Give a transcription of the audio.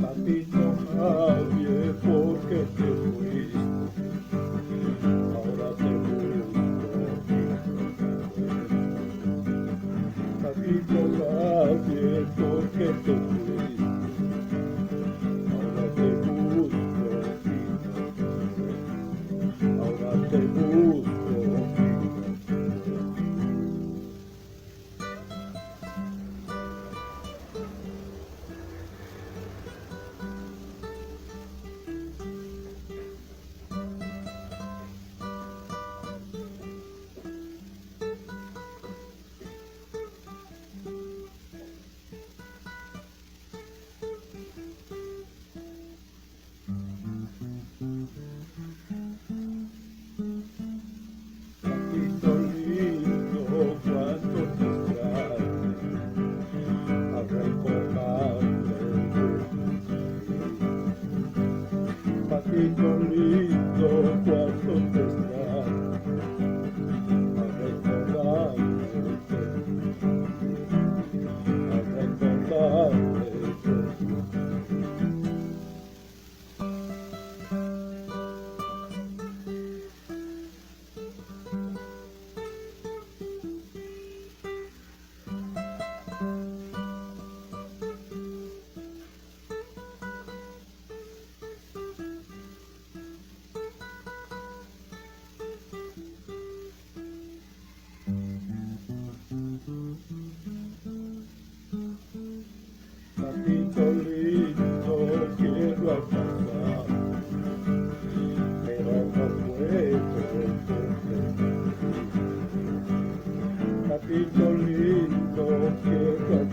Papito Javier, ¿por qué te fuiste? Ahora te busco. Papito Javier, ¿por qué te fuiste? Ahora te busco. Ahora te busco. Papito lindo, cuánto te extraño, a recordarme de ti. Papito lindo, cuánto te extraño, a recordarme de ti, a recordarme de ti. Papito lindo, quiero alcanzar, pero no puedo comprender. Papito lindo, quiero